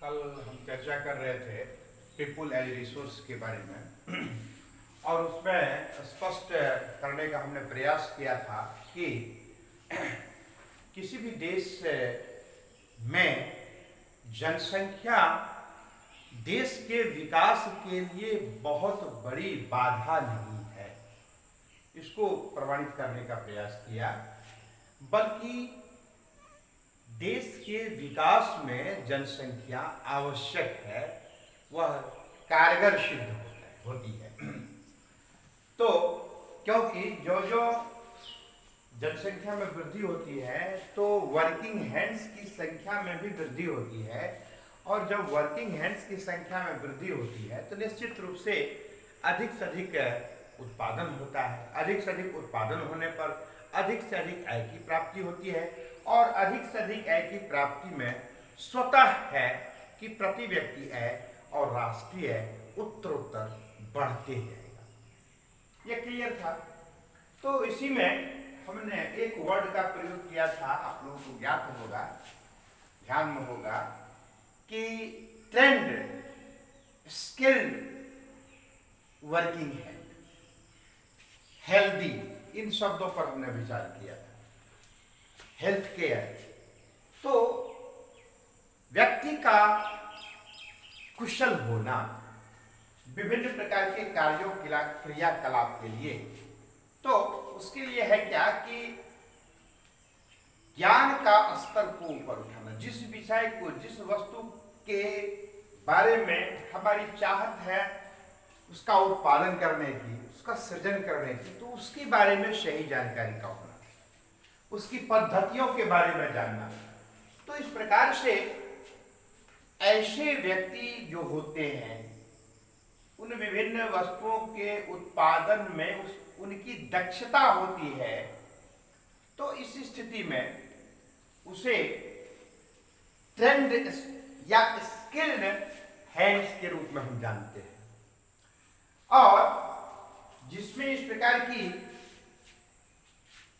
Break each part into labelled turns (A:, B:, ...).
A: कल हम चर्चा कर रहे थे पीपुल एज रिसोर्स के बारे में और उसमें स्पष्ट करने का हमने प्रयास किया था कि किसी भी देश में जनसंख्या देश के विकास के लिए बहुत बड़ी बाधा नहीं है, इसको प्रमाणित करने का प्रयास किया। बल्कि देश के विकास में जनसंख्या आवश्यक है, वह कारगर सिद्ध होती है। तो क्योंकि जो जो जनसंख्या में वृद्धि होती है तो वर्किंग हैंड्स की संख्या में भी वृद्धि होती है, और जब वर्किंग हैंड्स की संख्या में वृद्धि होती है तो निश्चित रूप से अधिक उत्पादन होता है। अधिक से अधिक उत्पादन होने पर अधिक से अधिक आय की प्राप्ति होती है, और अधिक से अधिक आय की प्राप्ति में स्वतः है कि प्रति व्यक्ति आय और राष्ट्रीय आय उत्तरोत्तर बढ़ते जाएगा। यह क्लियर था। तो इसी में हमने एक वर्ड का प्रयोग किया था, आप लोगों को ज्ञात होगा, ध्यान में होगा कि trained skilled working hand, healthy, इन शब्दों पर हमने विचार किया था। हेल्थ केयर, तो व्यक्ति का कुशल होना विभिन्न प्रकार के कार्यों क्रियाकलाप के लिए, तो उसके लिए है क्या कि ज्ञान का स्तर को ऊपर उठाना। जिस विषय को, जिस वस्तु के बारे में हमारी चाहत है उसका उत्पादन करने की, उसका सृजन करने की, तो उसके बारे में सही जानकारी का होना, उसकी पद्धतियों के बारे में जानना। तो इस प्रकार से ऐसे व्यक्ति जो होते हैं उन विभिन्न वस्तुओं के उत्पादन में उनकी दक्षता होती है, तो इस स्थिति में उसे ट्रेंड या स्किल्ड हैंड्स के रूप में हम जानते हैं। और जिसमें इस प्रकार की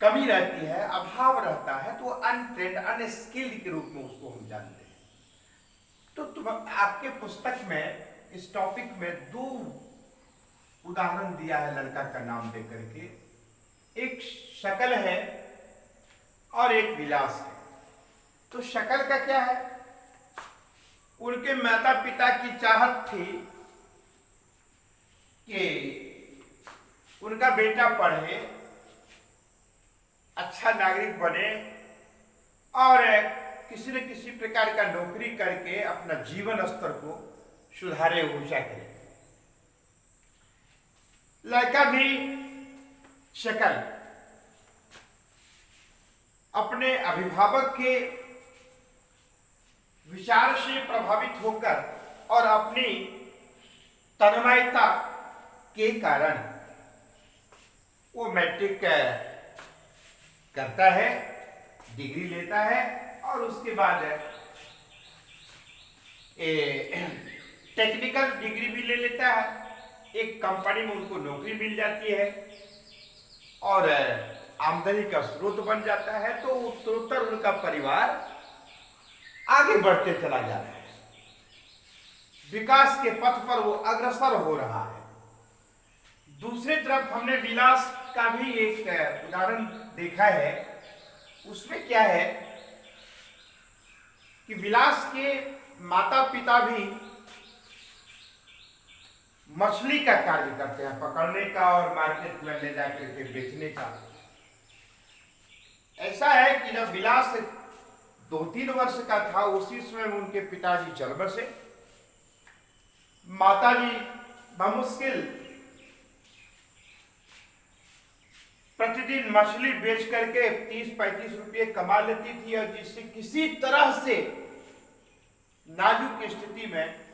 A: कमी रहती है, अभाव रहता है, तो अनट्रेंड, अनस्किल्ड के रूप में उसको हम जानते हैं। तो आपके पुस्तक में इस टॉपिक में दो उदाहरण दिया है लड़का का नाम देकर के, एक शकल है और एक विलास है। तो शकल का क्या है? उनके माता पिता की चाहत थी कि उनका बेटा पढ़े, अच्छा नागरिक बने और किसी न किसी प्रकार का नौकरी करके अपना जीवन स्तर को सुधारे, ऊंचा करे। लड़का भी शकल अपने अभिभावक के विचार से प्रभावित होकर और अपनी तन्मयता के कारण वो मैट्रिक करता है, डिग्री लेता है, और उसके बाद टेक्निकल डिग्री भी ले लेता है। एक कंपनी में उनको नौकरी मिल जाती है और आमदनी का स्रोत बन जाता है। तो उत्तरोत्तर उनका परिवार आगे बढ़ते चला जा रहा है, विकास के पथ पर वो अग्रसर हो रहा है। दूसरी तरफ हमने विलास का भी एक उदाहरण देखा है। उसमें क्या है कि विलास के माता पिता भी मछली का कार्य करते हैं, पकड़ने का और मार्केट में ले जाकर के बेचने का। ऐसा है कि जब विलास 2-3 वर्ष का था, उसी समय उनके पिताजी चल बसे। माताजी बमुश्किल प्रतिदिन मछली बेच करके 30-35 रुपये कमा लेती थी, और जिससे किसी तरह से नाजुक स्थिति में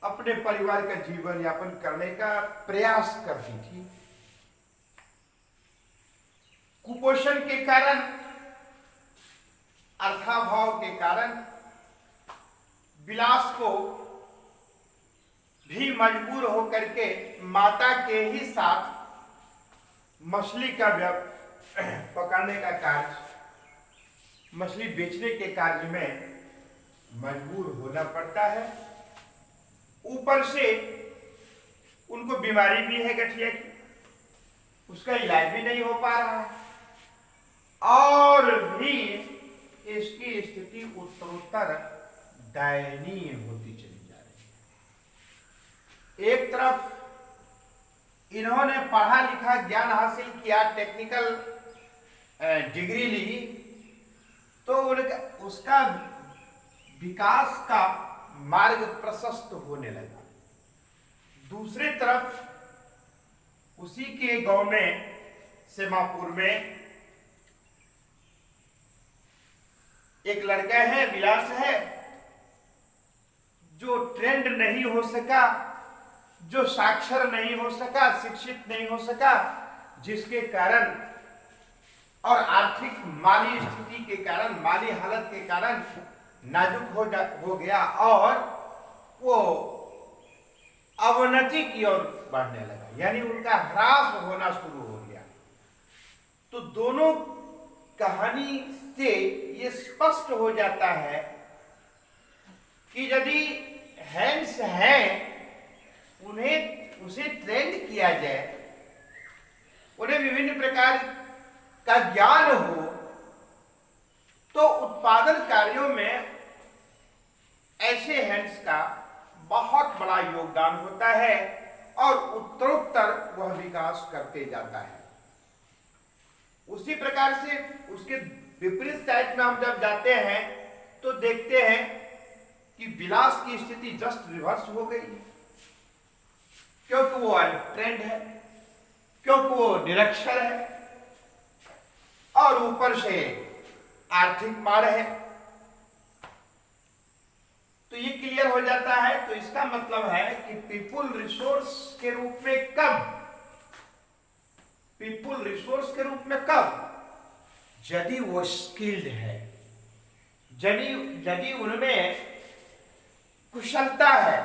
A: अपने परिवार का जीवन यापन करने का प्रयास करती थी। कुपोषण के कारण, अर्थाभाव के कारण विलास को भी मजबूर होकर के माता के ही साथ मछली का पकड़ने का कार्य, मछली बेचने के कार्य में मजबूर होना पड़ता है। ऊपर से उनको बीमारी भी है गठिया की, उसका इलाज भी नहीं हो पा रहा है, और भी इसकी स्थिति उत्तरोत्तर दयनीय होती चली जा रही है। एक तरफ इन्होंने पढ़ा लिखा ज्ञान हासिल किया, टेक्निकल डिग्री ली, तो उसका विकास का मार्ग प्रशस्त होने लगा। दूसरी तरफ उसी के गांव में, सेमापुर में, एक लड़का है, विलास है, जो ट्रेंड नहीं हो सका, जो साक्षर नहीं हो सका, शिक्षित नहीं हो सका, जिसके कारण और आर्थिक माली स्थिति के कारण, माली हालत के कारण नाजुक हो गया और वो अवनति की ओर बढ़ने लगा, यानी उनका ह्रास होना शुरू हो गया। तो दोनों कहानी से ये स्पष्ट हो जाता है कि यदि हैंड्स हैं, उसे ट्रेंड किया जाए, उन्हें विभिन्न प्रकार का ज्ञान हो, तो उत्पादन कार्यों में ऐसे हैंड्स का बहुत बड़ा योगदान होता है और उत्तरोत्तर वह विकास करते जाता है। उसी प्रकार से उसके विपरीत साइड में हम जब जाते हैं तो देखते हैं कि विलास की स्थिति जस्ट रिवर्स हो गई है, क्योंकि वो ट्रेंड है, क्योंकि वो निरक्षर है और ऊपर से आर्थिक मार है। तो ये क्लियर हो जाता है। तो इसका मतलब है कि पीपुल रिसोर्स के रूप में कब, यदि वो स्किल्ड है, यदि उनमें कुशलता है,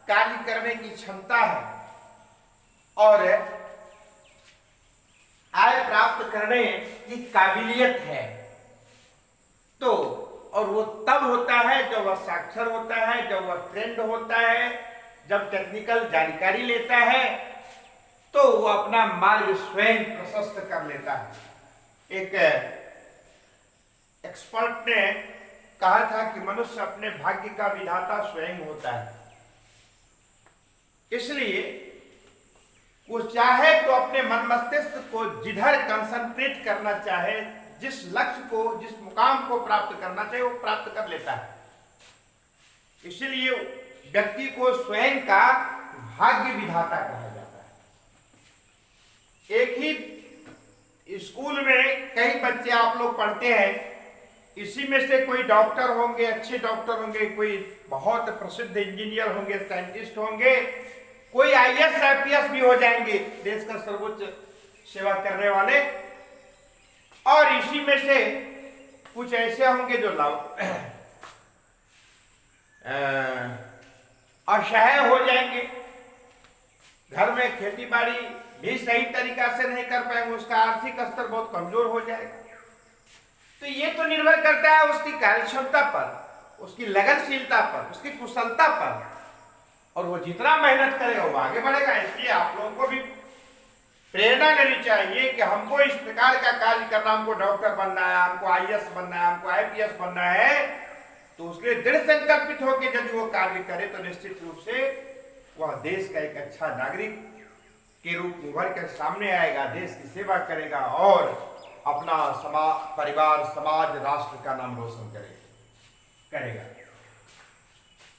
A: कार्य करने की क्षमता है और आय प्राप्त करने की काबिलियत है, तो और वो तब होता है जब वह साक्षर होता है, जब वह ट्रेंड होता है, जब टेक्निकल जानकारी लेता है, तो वो अपना मार्ग स्वयं प्रशस्त कर लेता है। एक एक्सपर्ट ने कहा था कि मनुष्य अपने भाग्य का विधाता स्वयं होता है, इसलिए वो चाहे तो अपने मन मस्तिष्क को जिधर कंसंट्रेट करना चाहे, जिस लक्ष्य को, जिस मुकाम को प्राप्त करना चाहिए, वो प्राप्त कर लेता है। इसलिए व्यक्ति को स्वयं का भाग्य विधाता कहा जाता है। एक ही स्कूल में कई बच्चे आप लोग पढ़ते हैं, इसी में से कोई डॉक्टर होंगे, अच्छे डॉक्टर होंगे, कोई बहुत प्रसिद्ध इंजीनियर होंगे, साइंटिस्ट होंगे, कोई आईएएस आईपीएस भी हो जाएंगे, देश का सर्वोच्च सेवा करने वाले, और इसी में से कुछ ऐसे होंगे जो असहाय हो जाएंगे, घर में खेती बाड़ी भी सही तरीका से नहीं कर पाएंगे, उसका आर्थिक स्तर बहुत कमजोर हो जाएगा। तो ये तो निर्भर करता है उसकी कार्यक्षमता पर, उसकी लगनशीलता पर, उसकी कुशलता पर, और वो जितना मेहनत करेगा वो आगे बढ़ेगा। इसलिए आप लोगों को भी प्रेरणा लेनी चाहिए कि हमको इस प्रकार का कार्य करना, हमको डॉक्टर बनना है, हमको आईएएस बनना है, हमको आईपीएस बनना है, तो उसके लिए दृढ़ संकल्पित होकर यदि वो कार्य करे तो निश्चित रूप से वह देश का एक अच्छा नागरिक के रूप में उभर कर सामने आएगा, देश की सेवा करेगा और अपना परिवार, समाज, राष्ट्र का नाम रोशन करेगा।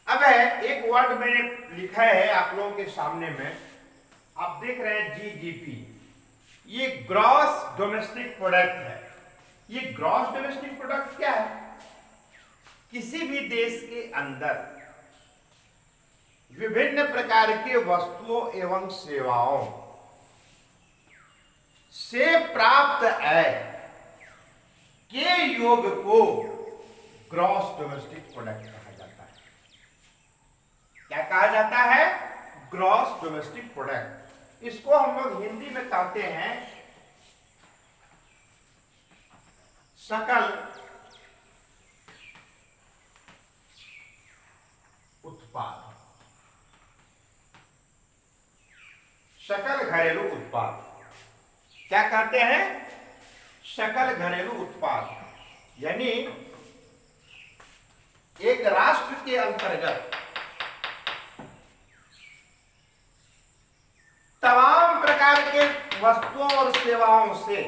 A: अब एक वर्ड मैंने लिखा है आप लोगों के सामने में, आप देख रहे हैं जीडीपी, ये ग्रॉस डोमेस्टिक प्रोडक्ट है। ये ग्रॉस डोमेस्टिक प्रोडक्ट क्या है? किसी भी देश के अंदर विभिन्न प्रकार के वस्तुओं एवं सेवाओं से प्राप्त आय के योग को ग्रॉस डोमेस्टिक प्रोडक्ट कहा जाता है। क्या कहा जाता है? Gross domestic product. इसको हम लोग हिंदी में कहते हैं सकल घरेलू उत्पाद। क्या कहते हैं? सकल घरेलू उत्पाद। यानी एक राष्ट्र के अंतर्गत तमाम प्रकार के वस्तुओं और सेवाओं से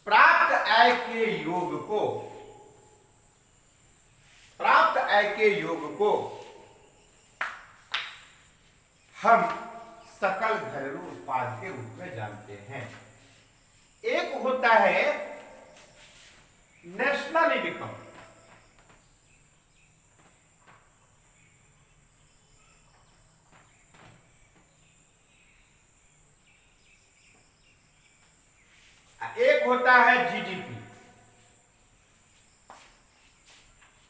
A: प्राप्त आय के योग को हम सकल घरेलू उत्पाद के रूप में जानते हैं। एक होता है नेशनल इनकम। एक होता है जीडीपी।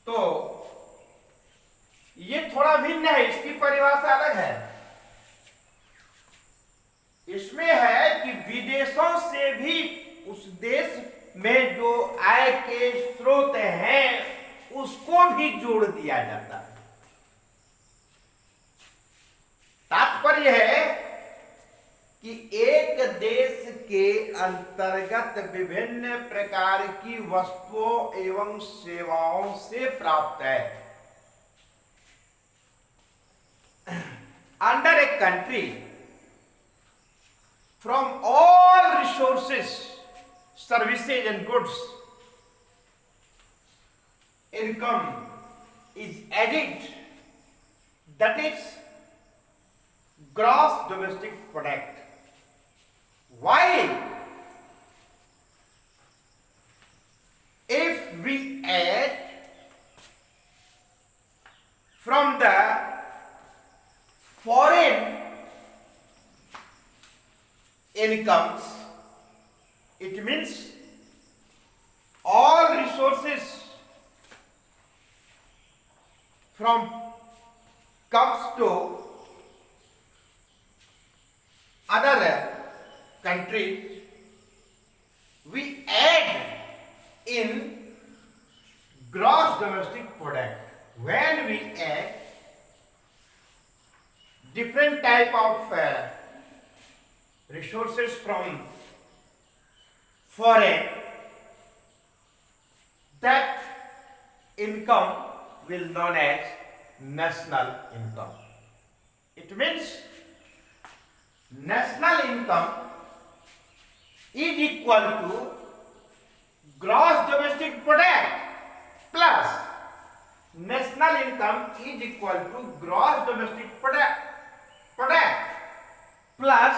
A: तो ये थोड़ा भिन्न है, इसकी परिभाषा अलग है। इसमें है कि विदेशों से भी उस देश में जो आय के स्रोत हैं उसको भी जोड़ दिया जाता है। तात्पर्य है कि एक देश के अंतर्गत विभिन्न प्रकार की वस्तुओं एवं सेवाओं से प्राप्त है। Under a country, from all resources, services and goods, income is added, that is gross domestic product. While if we add from the foreign incomes, it means all resources from comes to other countries, we add in gross domestic product. When we add different type of resources from foreign, that income will known as national income. It means national income is equal to gross domestic product plus national income is equal to gross domestic product plus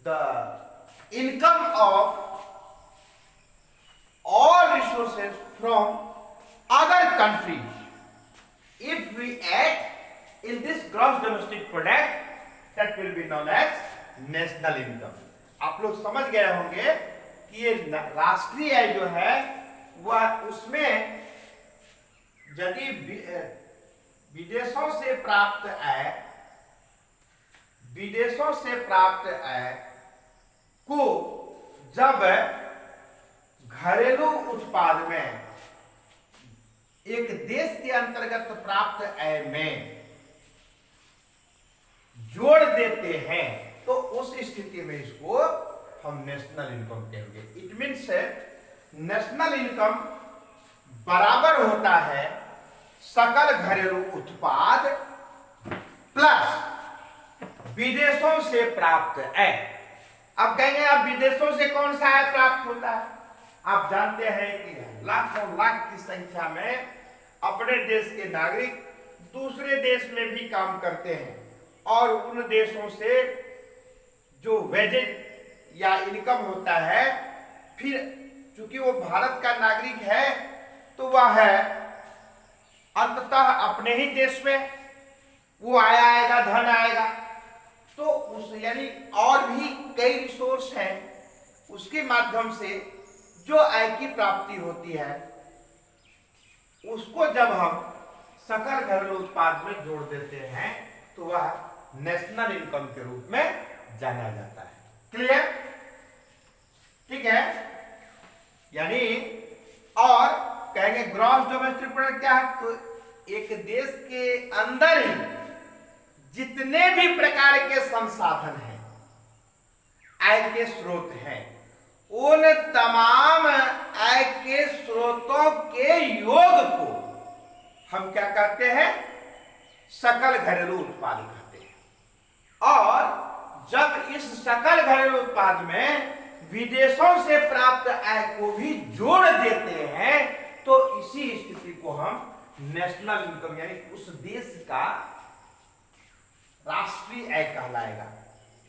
A: the income of all resources from other countries. If we add in this gross domestic product, that will be known as national income. आप लोग समझ गए होंगे कि ये राष्ट्रीय आय जो है वह उसमें यदि विदेशों से प्राप्त आय को जब घरेलू उत्पाद में एक देश के अंतर्गत प्राप्त आय में जोड़ देते हैं तो उस स्थिति में इसको हम नेशनल इनकम कहेंगे। इट मीन्स नेशनल इनकम बराबर होता है सकल घरेलू उत्पाद प्लस विदेशों से प्राप्त आय। अब कहेंगे आप विदेशों से कौन सा आय प्राप्त होता है? आप जानते हैं कि लाखों लाख की संख्या में अपने देश के नागरिक दूसरे देश में भी काम करते हैं और उन देशों से जो वेजेज या इनकम होता है, फिर चूंकि वो भारत का नागरिक है तो वह है अंततः अपने ही देश में वो आएगा, धन आएगा। तो उस यानी और भी कई रिसोर्स हैं, उसके माध्यम से जो आय की प्राप्ति होती है उसको जब हम सकल घरेलू उत्पाद में जोड़ देते हैं तो वह नेशनल इनकम के रूप में जाना जाता है। क्लियर? ठीक है। यानी और कहेंगे ग्रॉस डोमेस्टिक प्रोडक्ट क्या है? तो एक देश के अंदर ही जितने भी प्रकार के संसाधन हैं, आय के स्रोत हैं, उन तमाम आय के स्रोतों के योग को हम क्या कहते हैं? सकल घरेलू उत्पाद कहते हैं। और जब इस सकल घरेलू उत्पाद में विदेशों से प्राप्त आय को भी जोड़ देते हैं तो इसी स्थिति को हम नेशनल इनकम यानी उस देश का राष्ट्रीय आय कहलाएगा।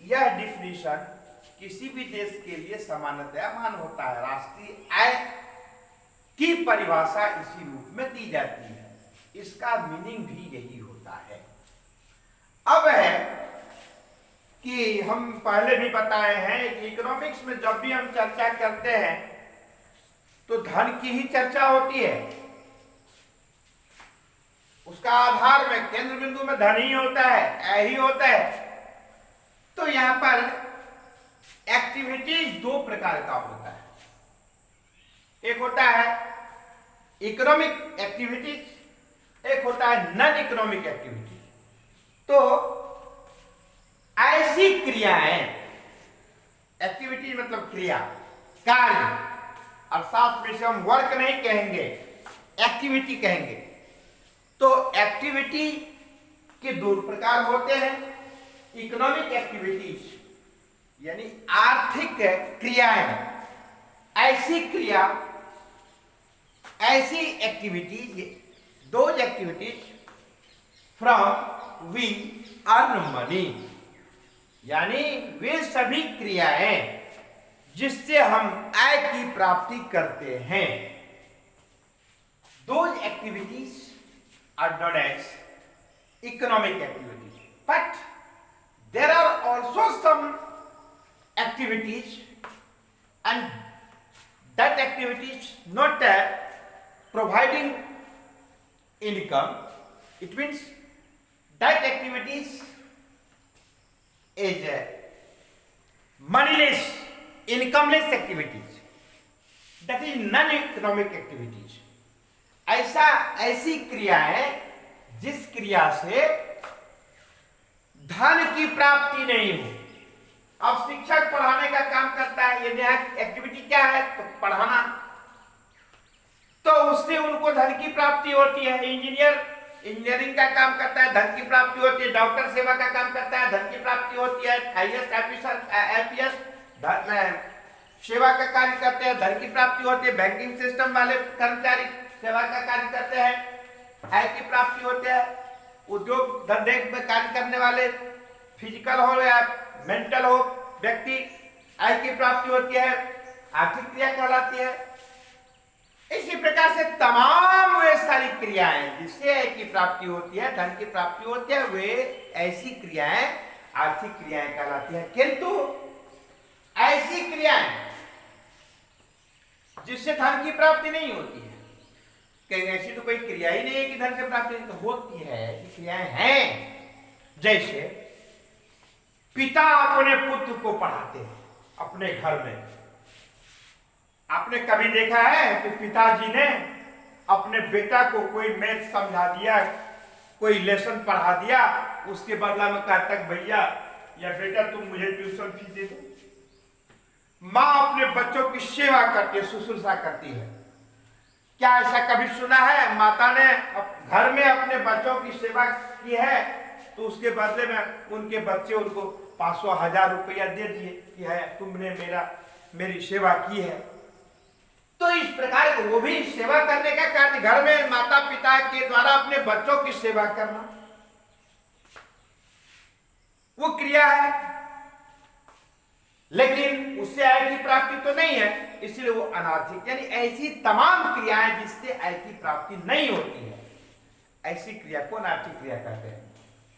A: यह डिफिनीशन किसी भी देश के लिए सामान्यतया मान होता है। राष्ट्रीय आय की परिभाषा इसी रूप में दी जाती है, इसका मीनिंग भी यही होता है। अब है कि हम पहले भी बताए हैं कि इकोनॉमिक्स में जब भी हम चर्चा करते हैं तो धन की ही चर्चा होती है। उसका आधार में केंद्र बिंदु में धन ही होता है, ऐ ही होता है। तो यहां पर एक्टिविटीज दो प्रकार का होता है। एक होता है इकोनॉमिक एक्टिविटीज, एक होता है नॉन इकोनॉमिक एक्टिविटीज। तो ऐसी क्रियाएं, एक्टिविटी मतलब क्रिया, कार्य, और साथ में से हम वर्क नहीं कहेंगे, एक्टिविटी कहेंगे। तो एक्टिविटी के दो प्रकार होते हैं। इकोनॉमिक एक्टिविटीज यानी आर्थिक क्रियाएं, ऐसी क्रिया, ऐसी activities, those activities from we earn money, यानी वे सभी क्रियाएं जिससे हम आय की प्राप्ति करते हैं। Those activities are known as economic activities, but there are also some activities and that activities not providing income. It means that activities is moneyless, incomeless activities, that is non-economic activities. ऐसी क्रियाएं जिस क्रिया से धन की प्राप्ति नहीं हो। अब शिक्षक पढ़ाने का काम करता है, यदि एक्टिविटी क्या है तो पढ़ाना, तो उससे उनको धन की प्राप्ति होती है। इंजीनियरिंग का काम करता है, धन की प्राप्ति होती है। डॉक्टर सेवा का काम करता है, धन की प्राप्ति होती है। IAS ऑफिसर, IPS सेवा का कार्य करते हैं, धन की प्राप्ति होती है। बैंकिंग सिस्टम वाले कर्मचारी सेवा का कार्य करते हैं, आय की प्राप्ति होती है। उद्योग धंधे में कार्य करने वाले, फिजिकल हो या मेंटल हो व्यक्ति, आय की प्राप्ति होती है, आर्थिक क्रिया कहलाती है। इसी प्रकार से तमाम वे सारी क्रियाएं जिससे आय की प्राप्ति होती है, धन की प्राप्ति होती है, वे ऐसी क्रियाएं आर्थिक क्रियाएं कहलाती हैं। किंतु ऐसी क्रियाएं जिससे धन की प्राप्ति नहीं होती है, कहीं ऐसी तो कोई क्रिया ही नहीं है कि धन से प्राप्ति नहीं, तो होती है, ऐसी क्रियाएं हैं। जैसे पिता अपने पुत्र को पढ़ाते हैं अपने घर में। आपने कभी देखा है कि पिताजी ने अपने बेटा को कोई मैथ समझा दिया, कोई लेसन पढ़ा दिया, उसके बदला में कहता है भैया या बेटा तुम मुझे ट्यूशन फीस दे दो। माँ अपने बच्चों की सेवा करती है, शुश्रूषा करती है। क्या ऐसा कभी सुना है माता ने घर में अपने बच्चों की सेवा की है तो उसके बदले में उनके बच्चे उनको 500-1000 रुपया दे दिए कि है तुमने मेरी सेवा की है? तो इस प्रकार वो भी सेवा करने का कार्य, घर में माता पिता के द्वारा अपने बच्चों की सेवा करना, वो क्रिया है। लेकिन उससे आय की प्राप्ति तो नहीं है, इसलिए वो अनार्थिक, यानी ऐसी तमाम क्रियाएं जिससे आय की प्राप्ति नहीं होती है, ऐसी क्रिया को अनार्थिक क्रिया कहते हैं,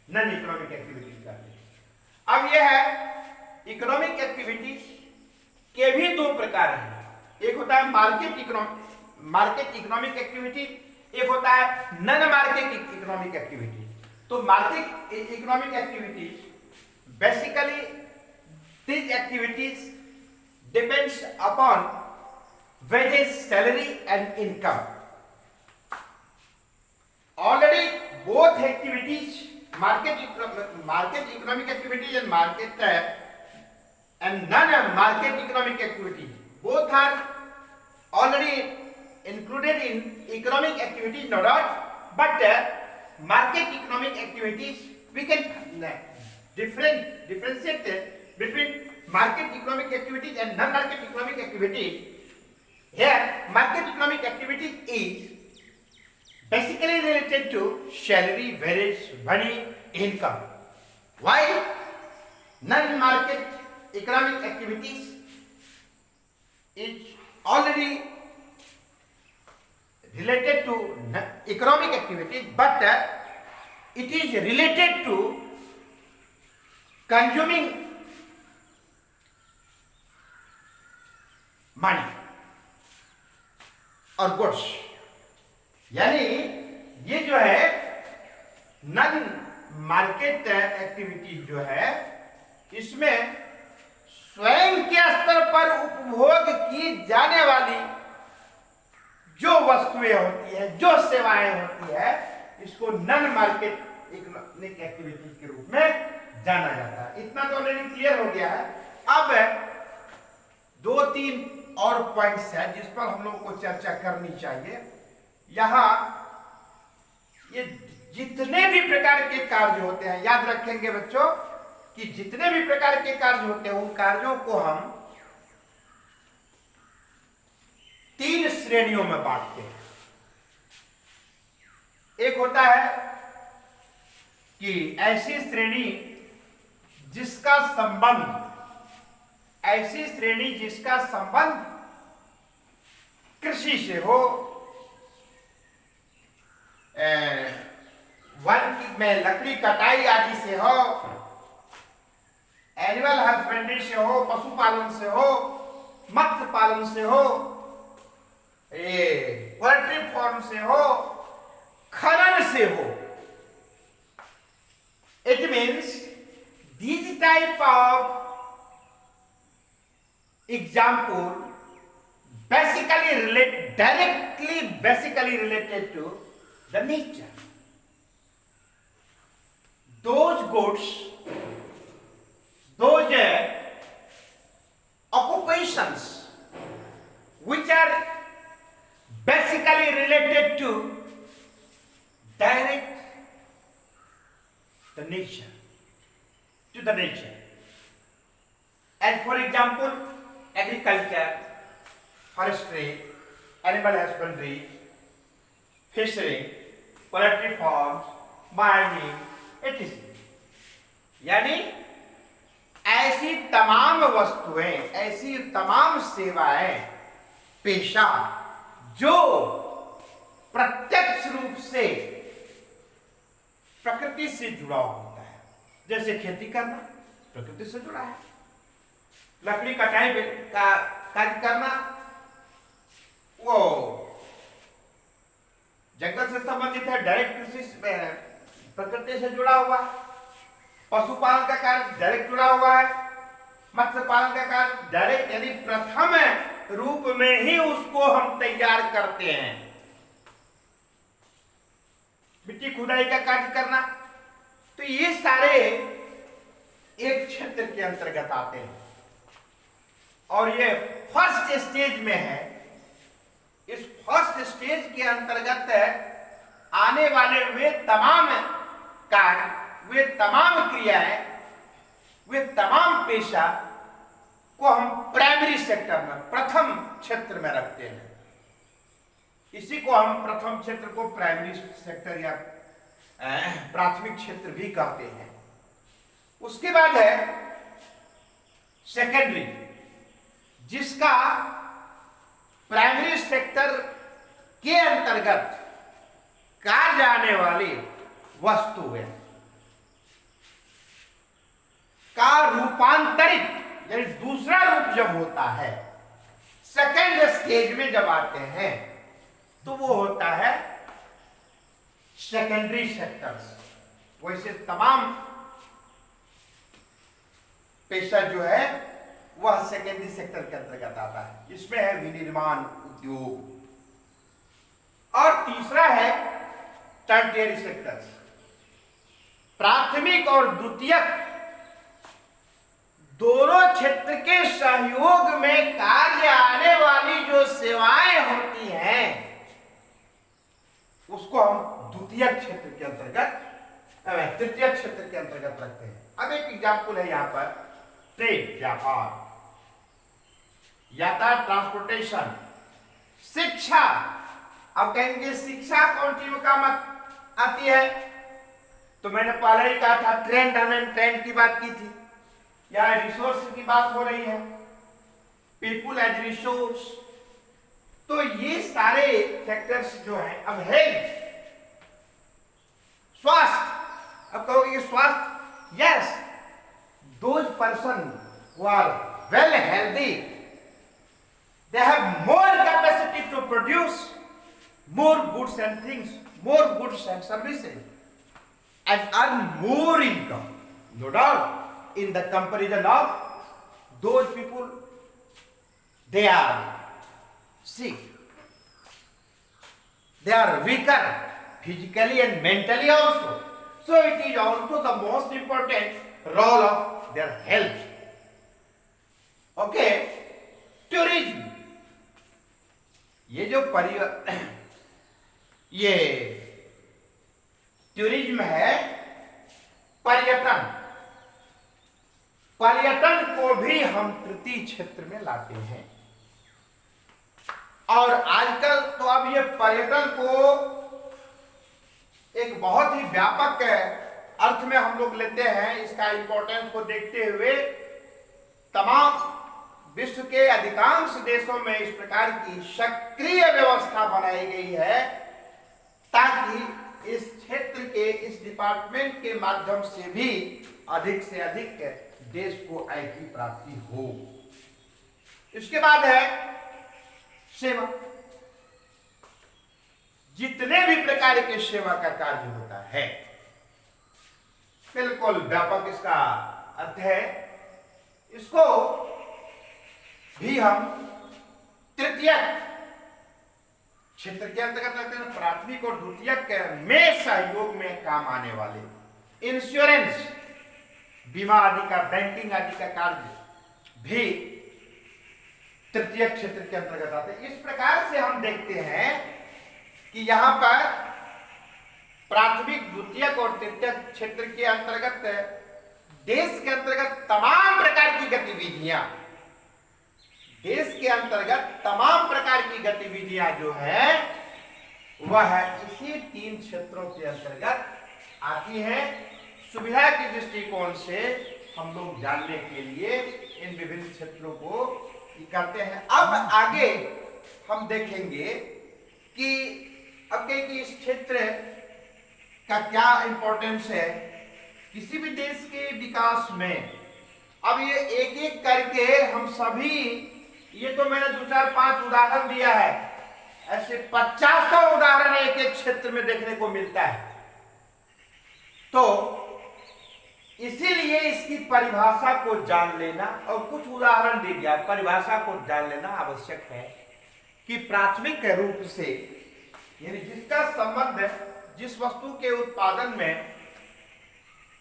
A: नॉन इकोनॉमिक एक्टिविटीज कहते हैं। अब यह है इकोनॉमिक एक्टिविटीज के भी दो प्रकार हैं। एक होता है मार्केट इकोनॉमिक एक्टिविटीज, एक होता है नॉन मार्केट इकोनॉमिक एक्टिविटीज। तो market economic activities basically these activities depends upon wages, salary and income. already both activities, market economic activities and non-market economic activities, both are already included in economic activities, no doubt. But market economic activities, we can differentiate between market economic activities and non-market economic activities. Here, market economic activities is basically related to salary, wages, money, income. While non-market economic activities is already related to economic activities, but it is related to consuming money और goods. यानी ये जो है non market activity जो है, इसमें स्वयं के स्तर पर उपभोग की जाने वाली जो वस्तुएं होती है, जो सेवाएं होती है, इसको नॉन मार्केट इकोनॉमिक एक्टिविटीज के रूप में जाना जाता है. इतना तो ऑलरेडी क्लियर हो गया है. अब 2-3 और पॉइंट्स है जिस पर हम लोगों को चर्चा करनी चाहिए. यहां ये जितने भी प्रकार के कार्य होते हैं, याद रखेंगे बच्चों कि जितने भी प्रकार के कार्य होते हैं, उन कार्यों को हम 3 श्रेणियों में बांटते हैं. एक होता है कि ऐसी श्रेणी जिसका संबंध कृषि से हो, वन में लकड़ी कटाई आदि से हो, एनिमल हस्बेंड्री से हो, पशुपालन से हो, मत्स्य पालन से हो, पोल्ट्री फार्म से हो, खनन से हो. It means these type of example directly related to the nature. Those goods, those occupations which are basically related to direct the nature, as for example agriculture, forestry, animal husbandry, fishing, poultry farms, mining, etc. यानी ऐसी तमाम वस्तुएं, ऐसी तमाम सेवाएं, पेशा जो प्रत्यक्ष रूप से प्रकृति से जुड़ा होता है. जैसे खेती करना प्रकृति से जुड़ा है, लकड़ी कटाई का कार्य करना वो जंगल से संबंधित है, डायरेक्ट कृषि प्रकृति से जुड़ा हुआ. पशुपालन का कार्य डायरेक्ट जुड़ा हुआ है, मत्स्य पालन का कार्य डायरेक्ट, यानी प्रथम रूप में ही उसको हम तैयार करते हैं. मिट्टी खुदाई का कार्य करना, तो ये सारे एक क्षेत्र के अंतर्गत आते हैं और ये फर्स्ट स्टेज में है. इस फर्स्ट स्टेज के अंतर्गत आने वाले वे तमाम कार्य, वे तमाम क्रियाएं, वे तमाम पेशा को हम प्राइमरी सेक्टर में, प्रथम क्षेत्र में रखते हैं. इसी को हम प्रथम क्षेत्र को प्राइमरी सेक्टर या प्राथमिक क्षेत्र भी कहते हैं. उसके बाद है सेकेंडरी, जिसका प्राइमरी सेक्टर के अंतर्गत कार्य आने वाली वस्तुएं का रूपांतरित, यानी दूसरा रूप जब होता है, सेकेंड स्टेज में जब आते हैं, तो वो होता है सेकेंडरी सेक्टर्स. वैसे तमाम पेशा जो है वह सेकेंडरी सेक्टर के अंतर्गत आता है. इसमें है विनिर्माण उद्योग. और तीसरा है टर्टियरी सेक्टर्स, प्राथमिक और द्वितीयक दोनों क्षेत्र के सहयोग में कार्य आने वाली जो सेवाएं होती हैं उसको हम द्वितीयक क्षेत्र के अंतर्गत, तृतीय क्षेत्र के अंतर्गत रखते हैं। अब एक एग्जाम्पल है यहाँ पर ट्रेड, व्यापार, यातायात, ट्रांसपोर्टेशन, शिक्षा। अब कहेंगे शिक्षा कौन सी काम आती है, तो मैंने पहले ही कहा था ट्रेंड की बात की थी, या रिसोर्स की बात हो रही है, पीपुल एज रिसोर्स। तो ये सारे फैक्टर्स जो हैं, अब हेल्थ, स्वास्थ्य, अब कहोगे स्वास्थ्य, yes, those person who are well healthy, they have more capacity to produce more goods and things, more goods and services, and earn more income, no doubt, in the comparison of those people, they are sick, they are weaker physically and mentally also. So it is also the most important role of their health. Okay, tourism, ये tourism है, पर्यटन, पर्यटन को भी हम तृतीय क्षेत्र में लाते हैं। और आजकल तो अब ये पर्यटन को एक बहुत ही व्यापक अर्थ में हम लोग लेते हैं। इसका इंपॉर्टेंस को देखते हुए तमाम विश्व के अधिकांश देशों में इस प्रकार की सक्रिय व्यवस्था बनाई गई है ताकि इस क्षेत्र के, इस डिपार्टमेंट के माध्यम से भी अधिक से अधिक देश को आय की प्राप्ति हो। इसके बाद है सेवा, जितने भी प्रकार के सेवा का कार्य होता है, बिल्कुल व्यापक इसका अर्थ है। इसको भी हम तृतीय क्षेत्र के अंतर्गत रखते हैं। प्राथमिक और द्वितीयक में सहयोग में काम आने वाले इंश्योरेंस, बीमा आदि का, बैंकिंग आदि का कार्य भी तृतीय क्षेत्र के अंतर्गत आते हैं। इस प्रकार से हम देखते हैं कि यहां पर प्राथमिक, द्वितीयक और तृतीय क्षेत्र के अंतर्गत देश के अंतर्गत तमाम प्रकार की गतिविधियां, देश के अंतर्गत तमाम प्रकार की गतिविधियां जो है वह इसी तीन क्षेत्रों के अंतर्गत आती है। सुविधा के दृष्टिकोण से हम लोग जानने के लिए इन विभिन्न क्षेत्रों को करते हैं। अब आगे हम देखेंगे कि अब कि इस क्षेत्र का क्या इंपॉर्टेंस है किसी भी देश के विकास में। अब ये एक एक करके हम सभी, ये तो मैंने 2-4-5 उदाहरण दिया है, ऐसे 50 उदाहरण एक एक क्षेत्र में देखने को मिलता है। तो इसीलिए इसकी परिभाषा को जान लेना, और कुछ उदाहरण दे दिया, परिभाषा को जान लेना आवश्यक है कि प्राथमिक रूप से यानी जिसका संबंध जिस वस्तु के उत्पादन में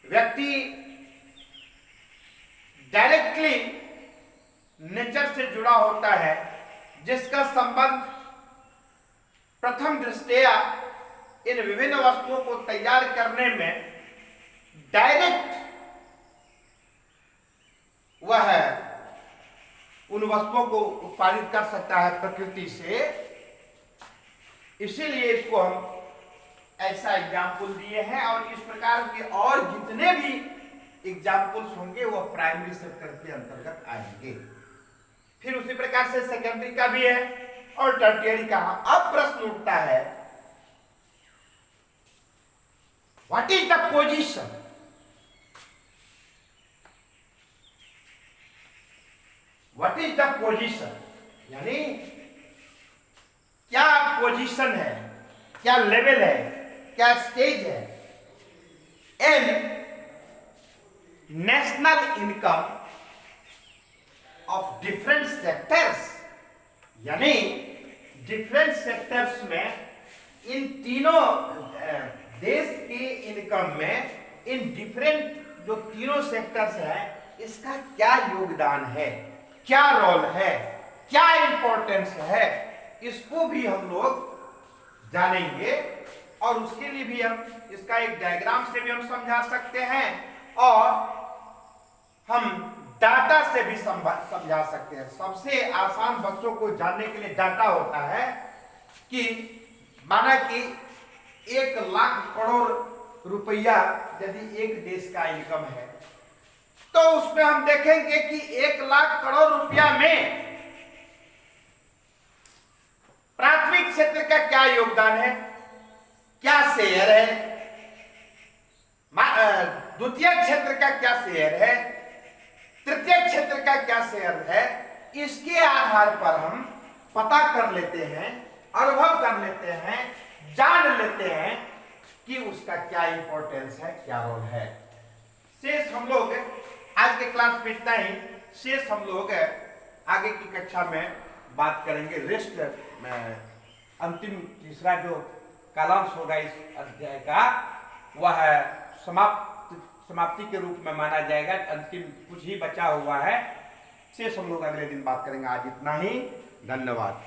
A: व्यक्ति डायरेक्टली नेचर से जुड़ा होता है, जिसका संबंध प्रथम दृष्टया इन विभिन्न वस्तुओं को तैयार करने में डायरेक्ट वह उन वस्तुओं को उत्पादित कर सकता है प्रकृति से, इसीलिए इसको हम ऐसा एग्जाम्पल दिए हैं। और इस प्रकार के और जितने भी एग्जाम्पल्स होंगे वो प्राइमरी सेक्टर के अंतर्गत आएंगे। फिर उसी प्रकार से सेकेंडरी का भी है और टर्टियरी का। अब प्रश्न उठता है, what is the position, what is the position, यानी क्या पोजीशन है, क्या लेवल है, क्या स्टेज है in national income of different sectors, यानी डिफरेंट सेक्टर्स में इन तीनों देश के इनकम में इन डिफरेंट जो तीनों सेक्टर्स है इसका क्या योगदान है, क्या रोल है, क्या इंपॉर्टेंस है, इसको भी हम लोग जानेंगे। और उसके लिए भी हम इसका एक डायग्राम से भी हम समझा सकते हैं और हम डाटा से भी समझा सकते हैं। सबसे आसान बच्चों को जानने के लिए डाटा होता है कि माना कि 1,00,000 करोड़ रुपया यदि एक देश का इनकम है तो उसमें हम देखेंगे कि 1,00,000 करोड़ रुपया में प्राथमिक क्षेत्र का क्या योगदान है, क्या शेयर है, द्वितीय क्षेत्र का क्या शेयर है, तृतीय क्षेत्र का क्या शेयर है, इसके आधार पर हम पता कर लेते हैं, अनुभव कर लेते हैं, जान लेते हैं कि उसका क्या इंपॉर्टेंस है, क्या रोल है। शेष हम लोग आज के क्लास में इतना ही। शेष हम लोग आगे की कक्षा में बात करेंगे। रेस्ट में अंतिम तीसरा जो कालांश होगा इस अध्याय का वह समाप्ति के रूप में माना जाएगा। अंतिम कुछ ही बचा हुआ है। शेष हम लोग अगले दिन बात करेंगे। आज इतना ही। धन्यवाद।